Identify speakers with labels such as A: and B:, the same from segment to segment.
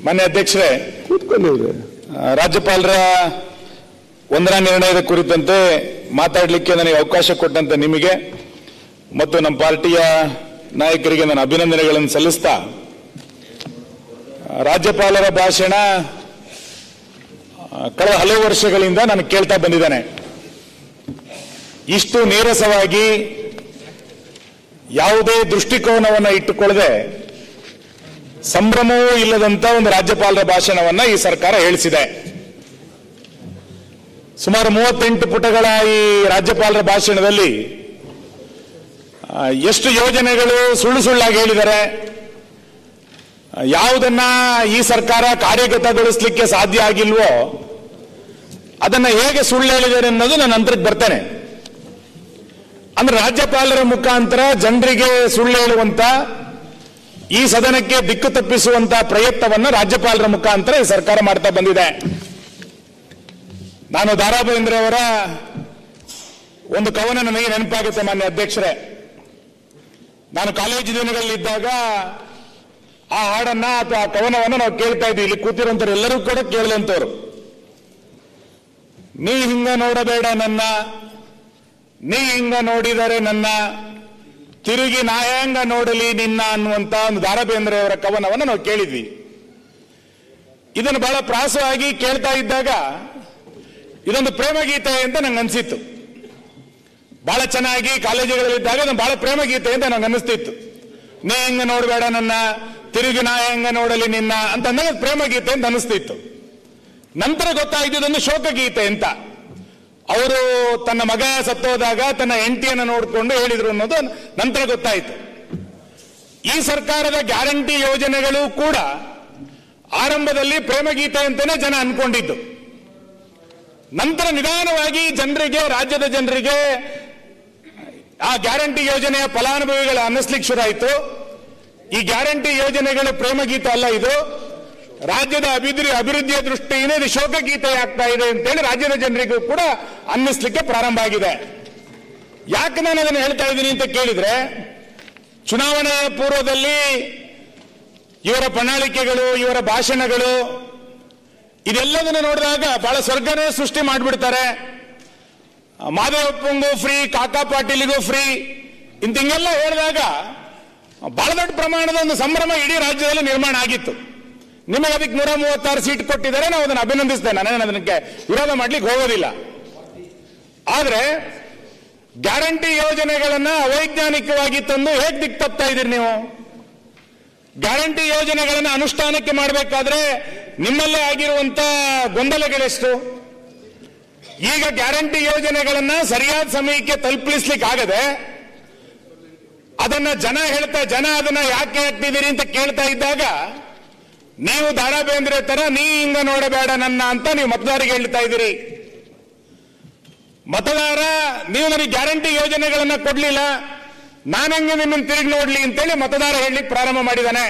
A: ಮಾನ್ಯ ಅಧ್ಯಕ್ಷರೇ, ರಾಜ್ಯಪಾಲರ ವಂದನಾ ನಿರ್ಣಯದ ಕುರಿತಂತೆ ಮಾತಾಡಲಿಕ್ಕೆ ನನಗೆ ಅವಕಾಶ ಕೊಟ್ಟಂತ ನಿಮಗೆ ಮತ್ತು ನಮ್ಮ ಪಾರ್ಟಿಯ ನಾಯಕರಿಗೆ ನಾನು ಅಭಿನಂದನೆಗಳನ್ನು ಸಲ್ಲಿಸ್ತಾ, ರಾಜ್ಯಪಾಲರ ಭಾಷಣ ಕಳೆದ ಹಲವು ವರ್ಷಗಳಿಂದ ನಾನು ಕೇಳ್ತಾ ಬಂದಿದ್ದೇನೆ. ಇಷ್ಟು ನೀರಸವಾಗಿ ಯಾವುದೇ ದೃಷ್ಟಿಕೋನವನ್ನು ಇಟ್ಟುಕೊಳ್ಳದೆ ಸಂಭ್ರಮವೂ ಇಲ್ಲದಂತ ಒಂದು ರಾಜ್ಯಪಾಲರ ಭಾಷಣವನ್ನ ಈ ಸರ್ಕಾರ ಹೇಳಿಸಿದೆ. ಸುಮಾರು 38 ಪುಟಗಳ ಈ ರಾಜ್ಯಪಾಲರ ಭಾಷಣದಲ್ಲಿ ಎಷ್ಟು ಯೋಜನೆಗಳು ಸುಳ್ಳು ಸುಳ್ಳಾಗಿ ಹೇಳಿದ್ದಾರೆ, ಯಾವುದನ್ನ ಈ ಸರ್ಕಾರ ಕಾರ್ಯಗತಗೊಳಿಸಲಿಕ್ಕೆ ಸಾಧ್ಯ ಆಗಿಲ್ವೋ ಅದನ್ನ ಹೇಗೆ ಸುಳ್ಳು ಹೇಳಿದ್ದಾರೆ ಅನ್ನೋದು ನಾನು ನಂತರಕ್ಕೆ ಬರ್ತೇನೆ. ಅಂದ್ರೆ ರಾಜ್ಯಪಾಲರ ಮುಖಾಂತರ ಜನರಿಗೆ ಸುಳ್ಳು ಹೇಳುವಂತ, ಈ ಸದನಕ್ಕೆ ದಿಕ್ಕು ತಪ್ಪಿಸುವಂತ ಪ್ರಯತ್ನವನ್ನು ರಾಜ್ಯಪಾಲರ ಮುಖಾಂತರ ಈ ಸರ್ಕಾರ ಮಾಡ್ತಾ ಬಂದಿದೆ. ನಾನು ದಾರಾ ಬೇಂದ್ರೆ ಅವರ ಒಂದು ಕವನ ನನಗೆ ನೆನಪಾಗುತ್ತೆ ಮಾನ್ಯ ಅಧ್ಯಕ್ಷರೇ. ನಾನು ಕಾಲೇಜು ದಿನಗಳಲ್ಲಿದ್ದಾಗ ಆ ಹಾಡನ್ನ ಅಥವಾ ಆ ಕವನವನ್ನು ನಾವು ಕೇಳ್ತಾ ಇದ್ವಿ. ಇಲ್ಲಿ ಕೂತಿರುವಂತವ್ರು ಎಲ್ಲರೂ ಕೂಡ ಕೇಳಿದಂತವ್ರು. ನೀ ಹಿಂಗ ನೋಡಬೇಡ ನನ್ನ, ನೀ ಹಿಂಗ ನೋಡಿದರೆ ನನ್ನ, ತಿರುಗಿ ನಾ ಹೆಂಗ ನೋಡಲಿ ನಿನ್ನ ಅನ್ನುವಂತ ಒಂದು ದಾರಾ ಬೇಂದ್ರೆ ಅವರ ಕವನವನ್ನು ನಾವು ಕೇಳಿದ್ವಿ. ಇದನ್ನು ಬಹಳ ಪ್ರಾಸವಾಗಿ ಕೇಳ್ತಾ ಇದ್ದಾಗ ಇದೊಂದು ಪ್ರೇಮ ಗೀತೆ ಅಂತ ನಂಗೆ ಅನ್ಸಿತ್ತು. ಬಹಳ ಚೆನ್ನಾಗಿ ಕಾಲೇಜುಗಳಲ್ಲಿದ್ದಾಗ ಅದನ್ನು ಬಹಳ ಪ್ರೇಮ ಗೀತೆ ಅಂತ ನಂಗೆ ಅನ್ನಿಸ್ತಿತ್ತು. ನೀ ಹೆಂಗ ನೋಡಬೇಡ ನನ್ನ, ತಿರುಗಿ ನಾ ಹೆಂಗ ನೋಡಲಿ ನಿನ್ನ ಅಂತ ಅಂದಾಗ ಪ್ರೇಮ ಗೀತೆ ಅಂತ ಅನಿಸ್ತಿತ್ತು. ನಂತರ ಗೊತ್ತಾಯ್ತು ಶೋಕ ಗೀತೆ ಅಂತ. ಅವರು ತನ್ನ ಮಗ ಸತ್ತೋದಾಗ ತನ್ನ ಹೆಂಡತಿಯನ್ನು ನೋಡಿಕೊಂಡು ಹೇಳಿದ್ರು ಅನ್ನೋದು ನಂತರ ಗೊತ್ತಾಯಿತು. ಈ ಸರ್ಕಾರದ ಗ್ಯಾರಂಟಿ ಯೋಜನೆಗಳು ಕೂಡ ಆರಂಭದಲ್ಲಿ ಪ್ರೇಮ ಗೀತೆ ಅಂತಾನೆ ಜನ ಅನ್ಕೊಂಡಿದ್ದು. ನಂತರ ನಿಧಾನವಾಗಿ ಜನರಿಗೆ, ರಾಜ್ಯದ ಜನರಿಗೆ ಆ ಗ್ಯಾರಂಟಿ ಯೋಜನೆಯ ಫಲಾನುಭವಿಗಳು ಅನ್ನಿಸ್ಲಿಕ್ಕೆ ಶುರು ಆಯಿತು. ಈ ಗ್ಯಾರಂಟಿ ಯೋಜನೆಗಳು ಪ್ರೇಮ ಗೀತೆ ಅಲ್ಲ, ಇದು ರಾಜ್ಯದ ಅಭಿವೃದ್ಧಿಯ ದೃಷ್ಟಿಯಿಂದ ಇದು ಶೋಕ ಗೀತೆ ಆಗ್ತಾ ಇದೆ ಅಂತೇಳಿ ರಾಜ್ಯದ ಜನರಿಗೂ ಕೂಡ ಅನ್ನಿಸ್ಲಿಕ್ಕೆ ಪ್ರಾರಂಭ ಆಗಿದೆ. ಯಾಕೆ ನಾನು ಅದನ್ನು ಹೇಳ್ತಾ ಇದ್ದೀನಿ ಅಂತ ಕೇಳಿದ್ರೆ, ಚುನಾವಣೆಯ ಪೂರ್ವದಲ್ಲಿ ಇವರ ಪ್ರಣಾಳಿಕೆಗಳು, ಇವರ ಭಾಷಣಗಳು ಇದೆಲ್ಲದನ್ನು ನೋಡಿದಾಗ ಬಹಳ ಸ್ವರ್ಗನೇ ಸೃಷ್ಟಿ ಮಾಡಿಬಿಡ್ತಾರೆ. ಮಾದೇವಪ್ಪಂಗೂ ಫ್ರೀ, ಕಾಕಾ ಪಾಟೀಲಿಗೂ ಫ್ರೀ ಇಂತಿಂಗೆಲ್ಲ ಹೇಳಿದಾಗ ಬಹಳ ದೊಡ್ಡ ಪ್ರಮಾಣದ ಒಂದು ಸಂಭ್ರಮ ಇಡೀ ರಾಜ್ಯದಲ್ಲಿ ನಿರ್ಮಾಣ ಆಗಿತ್ತು. ನಿಮಗೆ ಅದಕ್ಕೆ 136 ಸೀಟ್ ಕೊಟ್ಟಿದ್ದಾರೆ, ನಾವು ಅದನ್ನು ಅಭಿನಂದಿಸ್ತೇನೆ, ನಾನೇನು ಅದಕ್ಕೆ ವಿರೋಧ ಮಾಡ್ಲಿಕ್ಕೆ ಹೋಗೋದಿಲ್ಲ. ಆದ್ರೆ ಗ್ಯಾರಂಟಿ ಯೋಜನೆಗಳನ್ನ ಅವೈಜ್ಞಾನಿಕವಾಗಿ ತಂದು ಹೇಗೆ ದಿಕ್ಕು ತಪ್ತಾ ಇದ್ದೀರಿ ನೀವು? ಗ್ಯಾರಂಟಿ ಯೋಜನೆಗಳನ್ನ ಅನುಷ್ಠಾನಕ್ಕೆ ಮಾಡಬೇಕಾದ್ರೆ ನಿಮ್ಮಲ್ಲೇ ಆಗಿರುವಂತ ಗೊಂದಲಗಳೆಷ್ಟು? ಈಗ ಗ್ಯಾರಂಟಿ ಯೋಜನೆಗಳನ್ನ ಸರಿಯಾದ ಸಮಯಕ್ಕೆ ತಲುಪಿಸ್ಲಿಕ್ಕೆ ಆಗದೆ ಅದನ್ನ ಜನ ಅದನ್ನ ಯಾಕೆ ಹಾಕ್ತಿದ್ದೀರಿ ಅಂತ ಕೇಳ್ತಾ ಇದ್ದಾಗ ನೀವು ದಾರಾ ಬೇಂದ್ರೆ ತರ ನೀ ಹಿಂಗ ನೋಡಬೇಡ ನನ್ನ ಅಂತ ನೀವು ಮತದಾರರಿಗೆ ಹೇಳ್ತಾ ಇದ್ದೀರಿ. ಮತದಾರ ನೀವು ನನಗೆ ಗ್ಯಾರಂಟಿ ಯೋಜನೆಗಳನ್ನ ಕೊಡ್ಲಿಲ್ಲ, ನಾನಂಗೆ ನಿಮ್ಮನ್ನು ತಿರುಗಿ ನೋಡ್ಲಿ ಅಂತೇಳಿ ಮತದಾರ ಹೇಳಲಿಕ್ಕೆ ಪ್ರಾರಂಭ ಮಾಡಿದ್ದಾನೆ.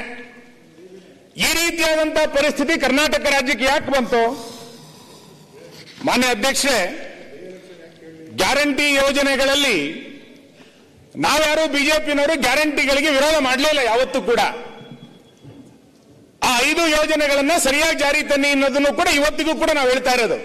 A: ಈ ರೀತಿಯಾದಂತಹ ಪರಿಸ್ಥಿತಿ ಕರ್ನಾಟಕ ರಾಜ್ಯಕ್ಕೆ ಯಾಕೆ ಬಂತು? ಮಾನ್ಯ ಅಧ್ಯಕ್ಷರೇ, ಗ್ಯಾರಂಟಿ ಯೋಜನೆಗಳಲ್ಲಿ ನಾವ್ಯಾರು ಬಿಜೆಪಿನವರು ಗ್ಯಾರಂಟಿಗಳಿಗೆ ವಿರೋಧ ಮಾಡಲಿಲ್ಲ ಯಾವತ್ತೂ ಕೂಡ. ಆ 5 ಯೋಜನೆಗಳನ್ನ ಸರಿಯಾಗಿ ಜಾರಿ ತನ್ನಿ ಅನ್ನೋದನ್ನು ಕೂಡ ಇವತ್ತಿಗೂ ಕೂಡ ನಾವು ಹೇಳ್ತಾ ಇರೋದು.